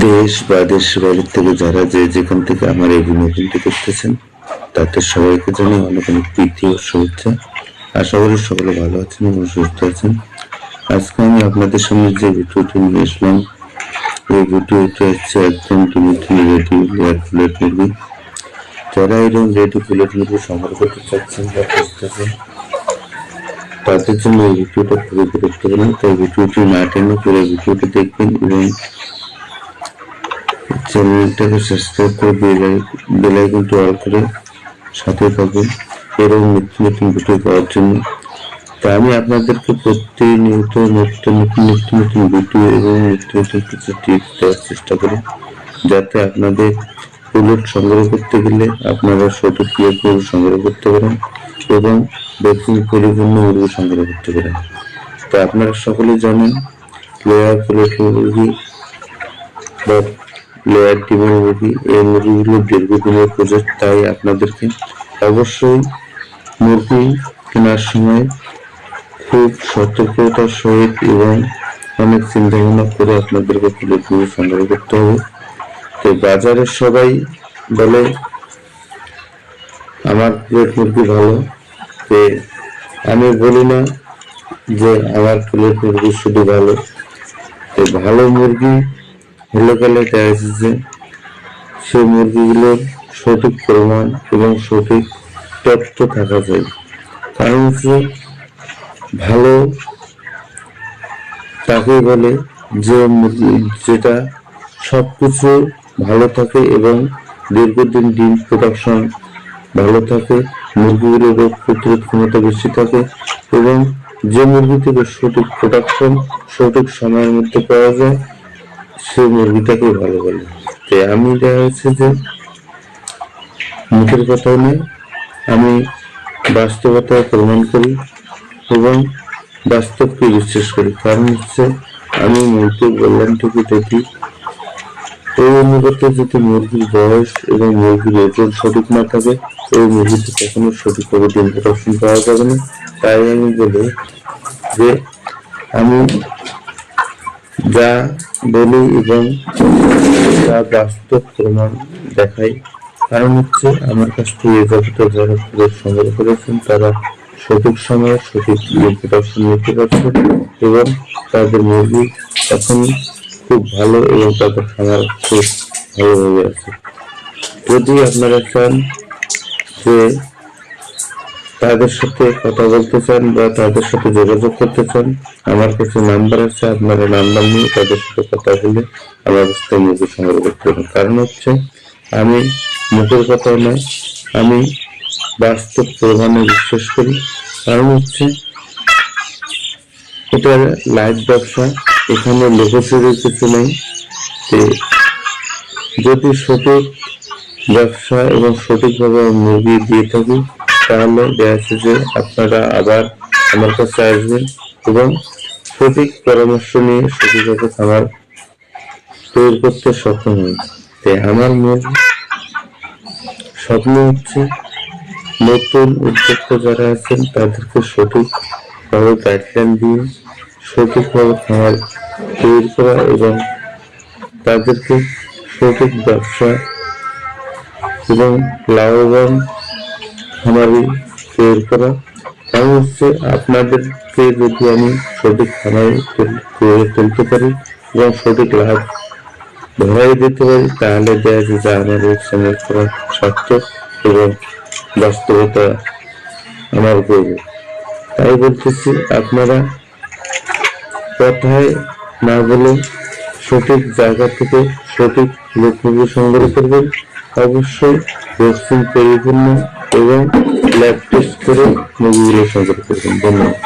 দেশ বা দেশের বাইরের থেকে যারা যেখান থেকে আমার এই বিনোদনটি দেখতেছেন তাদের সবাইকে জানাই অনেক অনেক প্রীতি ও শুভেচ্ছা। আশা করি সকলে ভালো আছেন এবং সুস্থ আছেন। আজকে আমি আপনাদের সামনে যে ভিডিওটি নিয়ে আসলাম, এই ভিডিওটি হচ্ছে একদম রেডি লেয়ার প্লেট মুরগি। যারা এরকম রেডি প্লেট মুরগি সংগ্রহ করতে চাচ্ছেন বা খুঁজতেছেন তাদের জন্য এই ভিডিওটা খুবই গুরুত্বপূর্ণ। তাই ভিডিওটি না টেনে পুরো ভিডিওটি দেখবেন এবং চ্যানেলটাকে সাবস্ক্রাইব করে বেল আইকনটি অল করে সাথে থাকবেন এরকম নিত্য নতুন ভিডিও পাওয়ার জন্য। তা আমি আপনাদেরকে প্রতিনিয়ত নতুন ভিডিও এবং নিত্য নতুন কিছু টিপস দেওয়ার চেষ্টা করি, যাতে আপনাদের বুলেট সংগ্রহ করতে গেলে আপনারা সঠিক প্লেটগুলো সংগ্রহ করতে পারেন এবং দেখুন পরিপূর্ণ মুরগি সংগ্রহ করতে পারেন। তো আপনারা সকলেই জানেন লেয়ার প্লেট মুরগি বা লেয়ার ডিমের মুরগি, এই মুরগিগুলো দীর্ঘদিনের প্রজেক্ট। তাই আপনাদেরকে অবশ্যই মুরগি কেনার সময় খুব সতর্কতার সহিত এবং অনেক চিন্তা ভাবনা করে আপনাদেরকে প্লেট মুরগি সংগ্রহ করতে হবে। তো বাজারে সবাই বলে আমার প্লেট মুরগি ভালো, তো আমি বলি না যে আমার প্লেট মুরগি শুধু ভালো। তো ভালো মুরগি হলে গেলে দেখা যাচ্ছে যে সেই মুরগিগুলোর সঠিক প্রমাণ এবং সঠিক তথ্য থাকা যায়। কারণ হচ্ছে ভালো তাকে বলে যে মুরগি যেটা সবকিছু ভালো থাকে এবং দীর্ঘদিন ডিম প্রোডাকশন ভালো থাকে, মুরগিগুলোর রোগ প্রতিরোধ ক্ষমতা বেশি থাকে এবং যে মুরগি থেকে সঠিক প্রোডাকশন সঠিক সময়ের মধ্যে পাওয়া যায় সেই মুরগিটাকে ভালো বলে। তাই আমি দেখা যাচ্ছে যে মুখের কথা নয়, আমি বাস্তবতা প্রমাণ করি এবং বাস্তবকে বিশ্বাস করি। কারণ হচ্ছে আমি মুরগি বললাম থেকে দেখি এই অনুপাতে যদি মুরগির বয়স এবং মুরগির ওজন সঠিক না থাকে ওই মুরগিতে কখনো সঠিকভাবে ডিম প্রোডাকশন পাওয়া যাবে না। তাই আমি বলি যে আমি যা বলি এবং যা বাস্তব প্রমাণ দেখাই। কারণ হচ্ছে আমার কাছ থেকে যাবতীয় যারা প্লেট সংগ্রহ করেছেন তারা সঠিক সময়ে সঠিক প্রোডাকশন নিতে পারছে এবং তাদের মুরগি এখন খুব ভালো এবং তাদের খামার খুব ভালোভাবে আছে। যদি আপনারা চান যে তাদের সাথে কথা বলতে চান বা তাদের সাথে যোগাযোগ করতে চান, আমার কাছে নাম্বার আছে, আপনারা নাম্বার নিয়ে তাদের সাথে কথা বলে আমার কাছ থেকে মুরগি সংগ্রহ করতে পারেন। কারণ হচ্ছে আমি মুখের কথা নয়, আমি বাস্তব প্রমাণে বিশ্বাস করি। কারণ হচ্ছে এটা লাইভ ব্যবসা, এখানে লোকচুরির কিছু নেই। যদি সঠিক ব্যবসা এবং সঠিকভাবে মুরগি দিয়ে থাকি তাহলে দেখা যাচ্ছে যে আপনারা আবার আমার কাছে আসবেন এবং সঠিক পরামর্শ নিয়ে সঠিকভাবে খাবার তৈরি করতে সক্ষম হন। তাই আমার মূল স্বপ্ন হচ্ছে নতুন উদ্যোক্তা যারা আছেন তাদেরকে সঠিকভাবে গাইডলাইন দিয়ে সঠিকভাবে খাবার তৈরি করা এবং তাদেরকে সঠিক ব্যবসা এবং লাভবান খামারি তৈরি করা। কারণ হচ্ছে আপনাদেরকে যদি আমি সঠিক খামার গড়ে তুলতে পারি এবং সঠিক লাভ ধরাই দিতে পারি তাহলে দেখা যায় যে আমার এই সময় করা সার্থক এবং বাস্তবতা আমার করবে। তাই বলতেছি আপনারা কথায় না বলে সঠিক জায়গা থেকে সঠিক মুরগি সংগ্রহ করবেন। অবশ্যই ভ্যাকসিন পরিপূর্ণ এবং ল্যাব টেস্ট করে মুরগিগুলো সংগ্রহ করবেন। ধন্যবাদ।